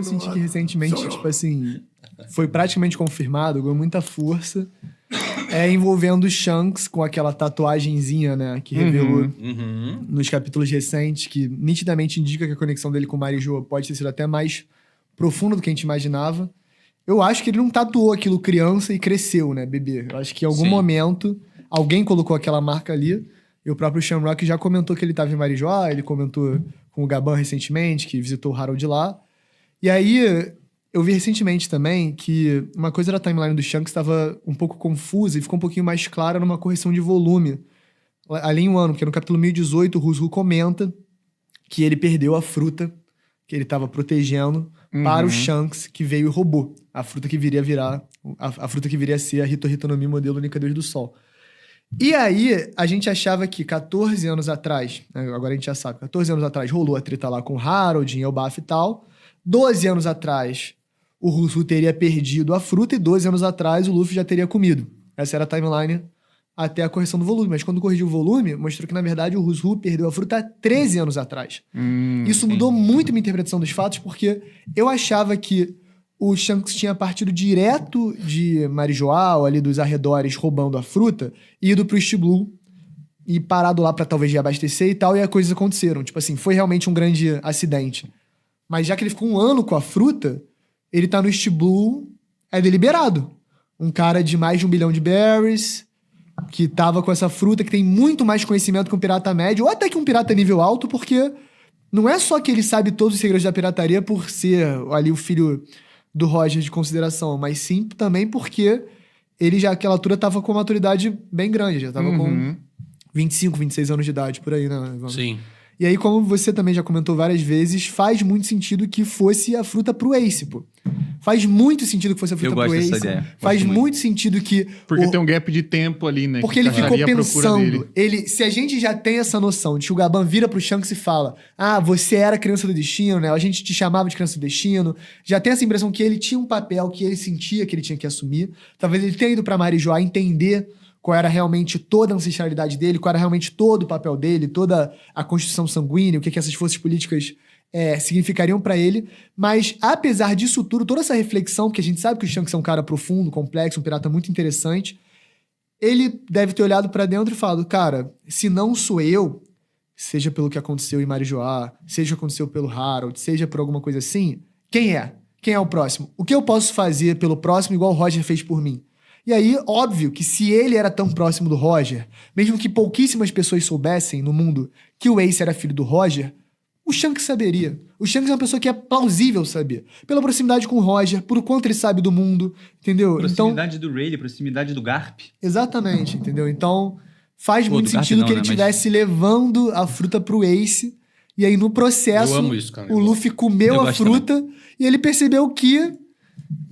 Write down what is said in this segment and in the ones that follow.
que eu senti que recentemente, tipo assim, foi praticamente confirmado, com muita força, é envolvendo o Shanks com aquela tatuagenzinha, né, que revelou nos capítulos recentes, que nitidamente indica que a conexão dele com Marijoa pode ter sido até mais profunda do que a gente imaginava. Eu acho que ele não tatuou aquilo criança e cresceu, né, bebê. Eu acho que em algum momento alguém colocou aquela marca ali. E o próprio Shamrock já comentou que ele estava em Marijoa, ele comentou com o Gaban recentemente, que visitou o Harold lá. E aí, eu vi recentemente também que uma coisa da timeline do Shanks estava um pouco confusa e ficou um pouquinho mais clara numa correção de volume. Ali em um ano, que no capítulo 1018, o Rusru comenta que ele perdeu a fruta que ele estava protegendo para o Shanks, que veio e roubou. A fruta que viria a virar, a fruta que viria a ser a Hito Hito no Mi modelo Única Deus do Sol. E aí, a gente achava que 14 anos atrás, agora a gente já sabe, 14 anos atrás rolou a treta lá com o Harold, em Elbaf e tal. 12 anos atrás, o Rusru teria perdido a fruta e 12 anos atrás o Luffy já teria comido. Essa era a timeline até a correção do volume. Mas quando corrigiu o volume, mostrou que, na verdade, o Rusru perdeu a fruta há 13 anos atrás. Isso mudou muito minha interpretação dos fatos, porque eu achava que o Shanks tinha partido direto de Marijoa, ou ali dos arredores, roubando a fruta, e ido pro East Blue, e parado lá pra talvez reabastecer e tal, e as coisas aconteceram. Tipo assim, foi realmente um grande acidente. Mas já que ele ficou um ano com a fruta, ele tá no East Blue, é deliberado. Um cara de mais de 1 bilhão de berries, que tava com essa fruta, que tem muito mais conhecimento que um pirata médio, ou até que um pirata nível alto, porque não é só que ele sabe todos os segredos da pirataria por ser ali o filho do Roger de consideração, mas sim também porque ele já, aquela altura, tava com uma maturidade bem grande, já tava com 25, 26 anos de idade, por aí, né? Vamos. Sim. E aí, como você também já comentou várias vezes, faz muito sentido que fosse a fruta pro Ace, pô. Faz muito sentido que fosse a fruta pro Ace. Eu gosto dessa ideia. Faz muito sentido que... Porque tem um gap de tempo ali, né? Porque ele ficou pensando... Se a gente já tem essa noção de que o Gaban vira pro Shanks e fala: ah, você era criança do destino, né? A gente te chamava de criança do destino. Já tem essa impressão que ele tinha um papel que ele sentia que ele tinha que assumir. Talvez ele tenha ido pra Marijoa entender qual era realmente toda a ancestralidade dele, qual era realmente todo o papel dele, toda a constituição sanguínea, o que essas forças políticas significariam pra ele. Mas, apesar disso tudo, toda essa reflexão, porque a gente sabe que o Shanks é um cara profundo, complexo, um pirata muito interessante, ele deve ter olhado pra dentro e falado: cara, se não sou eu, seja pelo que aconteceu em Marijoa, seja o que aconteceu pelo Harold, seja por alguma coisa assim, quem é? Quem é o próximo? O que eu posso fazer pelo próximo igual o Roger fez por mim? E aí, óbvio que se ele era tão próximo do Roger, mesmo que pouquíssimas pessoas soubessem no mundo que o Ace era filho do Roger, o Shanks saberia. O Shanks é uma pessoa que é plausível saber. Pela proximidade com o Roger, por o quanto ele sabe do mundo, entendeu? Proximidade do Rayleigh, proximidade do Garp. Exatamente, entendeu? Então, faz muito sentido que ele estivesse levando a fruta pro Ace, e aí no processo, eu amo isso, cara. o Luffy comeu a fruta, e ele percebeu que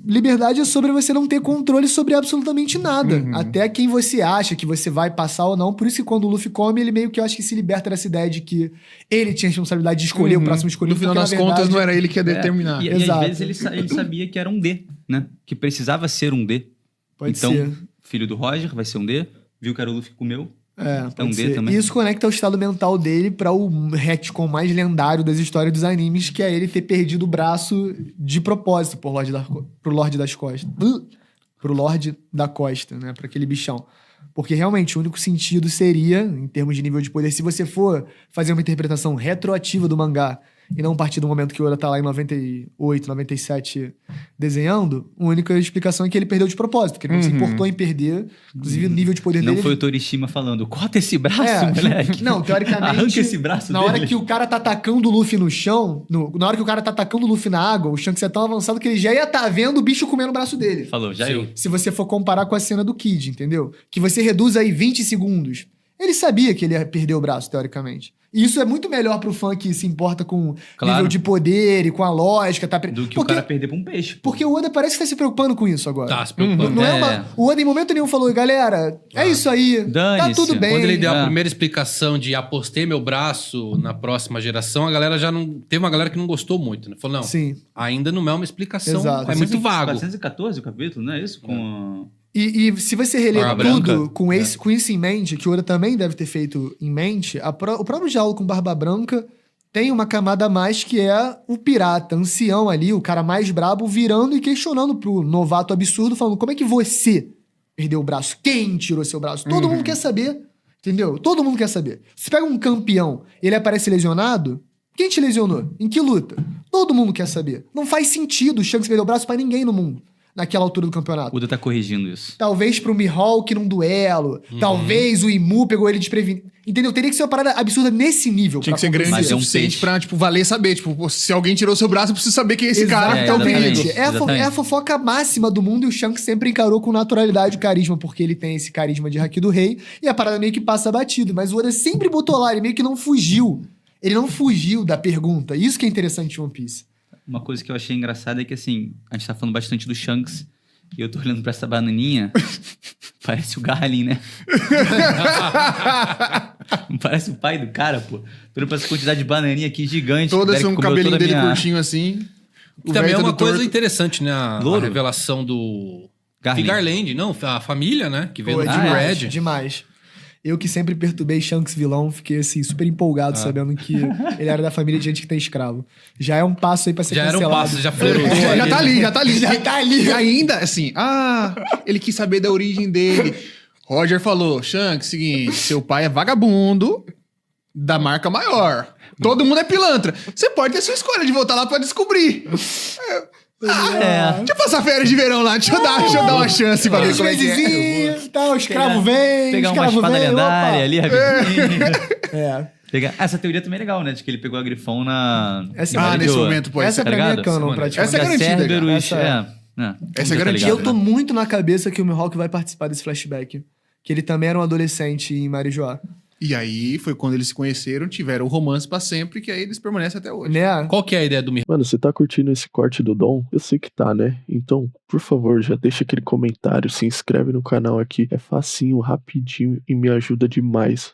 liberdade é sobre você não ter controle sobre absolutamente nada. Até quem você acha que você vai passar ou não. Por isso que quando o Luffy come, ele meio que, eu acho que se liberta dessa ideia de que ele tinha a responsabilidade de escolher o próximo escolhido. No final das contas, não era ele que ia determinar. E às vezes ele sabia que era um D, né? Que precisava ser um D. Pode então, ser. Filho do Roger vai ser um D. Viu que era o Luffy que comeu. É um D também. E isso conecta o estado mental dele pra o retcon mais lendário das histórias dos animes, que é ele ter perdido o braço de propósito pro Lorde das Costas. Pro Lorde da Costa, né? Pra aquele bichão. Porque realmente o único sentido seria, em termos de nível de poder, se você for fazer uma interpretação retroativa do mangá e não partir do momento que o Oda tá lá em 98, 97 desenhando, a única explicação é que ele perdeu de propósito, que ele não se importou em perder, inclusive o nível de poder dele... Não foi o Torishima falando: corta esse braço, moleque. Não, teoricamente... Arranca esse braço na dele. hora que o cara tá atacando o Luffy no chão, na hora que o cara tá atacando o Luffy na água, o Shanks é tão avançado que ele já ia tá vendo o bicho comendo o braço dele. Falou, já eu. Se você for comparar com a cena do Kid, entendeu? Que você reduz aí 20 segundos. Ele sabia que ele ia perder o braço, teoricamente. E isso é muito melhor pro fã que se importa com nível de poder e com a lógica. Do que o cara perder pra um peixe. Pô. Porque o Oda parece que tá se preocupando com isso agora. Tá se preocupando. Não o Oda em momento nenhum falou: galera, é isso aí, tá tudo bem. Quando ele deu a primeira explicação de apostei meu braço na próxima geração, a galera já não... Teve uma galera que não gostou muito, né? Falou: não, ainda não é uma explicação. Exato. É muito vago. 414 o capítulo, não é isso? E se você reler tudo Branca. com isso em mente, que o Oda também deve ter feito em mente, o próprio diálogo com Barba Branca tem uma camada a mais que é o pirata, ancião ali, o cara mais brabo, virando e questionando pro novato absurdo, falando, como é que você perdeu o braço? Quem tirou seu braço? Todo mundo quer saber, entendeu? Todo mundo quer saber. Se pega um campeão, ele aparece lesionado, quem te lesionou? Em que luta? Todo mundo quer saber. Não faz sentido o Shanks perder o braço pra ninguém no mundo, naquela altura do campeonato. O Oda tá corrigindo isso. Talvez pro Mihawk num duelo, talvez o Imu pegou ele desprevenido. Entendeu? Teria que ser uma parada absurda nesse nível. Tinha que ser grande o suficiente pra, tipo, valer saber. Tipo, se alguém tirou seu braço, eu preciso saber quem é esse cara que tá o perigo. É a fofoca máxima do mundo e o Shanks sempre encarou com naturalidade o carisma, porque ele tem esse carisma de Haki do Rei e a parada meio que passa batido. Mas o Oda sempre botou lá, ele meio que não fugiu. Ele não fugiu da pergunta. Isso que é interessante em One Piece. Uma coisa que eu achei engraçada é que, assim, a gente tá falando bastante do Shanks e eu tô olhando pra essa bananinha, parece o Garlin, né? Não parece o pai do cara, pô. Tô olhando pra essa quantidade de bananinha aqui gigante. Todas um cabelinho dele curtinho assim. Também é uma coisa interessante, né? A revelação do Garland. Não, a família, né? Que veio do Team Red. Demais. Eu que sempre perturbei Shanks vilão, fiquei assim, super empolgado sabendo que ele era da família de gente que tem escravo. Já é um passo aí pra ser cancelado. Já era um passo, já flerou. Já tá ali. E ainda, assim, ele quis saber da origem dele. Roger falou, Shanks, seguinte, seu pai é vagabundo da marca maior. Todo mundo é pilantra. Você pode ter sua escolha de voltar lá pra descobrir. Deixa eu passar férias de verão lá, deixa eu dar uma chance pra ver como é que é. Tá, o escravo vem, pegar uma espada lendária ali, rapidinho. Essa teoria também é legal, né? De que ele pegou a Grifão nesse momento, pô. Essa pra mim é canon, praticamente. Essa é garantida. Essa é garantida. Eu tô muito na cabeça que o Mihawk vai participar desse flashback. Que ele também era um adolescente em Marijoá. E aí foi quando eles se conheceram, tiveram o romance pra sempre, que aí eles permanecem até hoje. Né? Qual que é a ideia do Mihawk? Mano, você tá curtindo esse corte do Dom? Eu sei que tá, né? Então, por favor, já deixa aquele comentário, se inscreve no canal aqui. É facinho, rapidinho e me ajuda demais.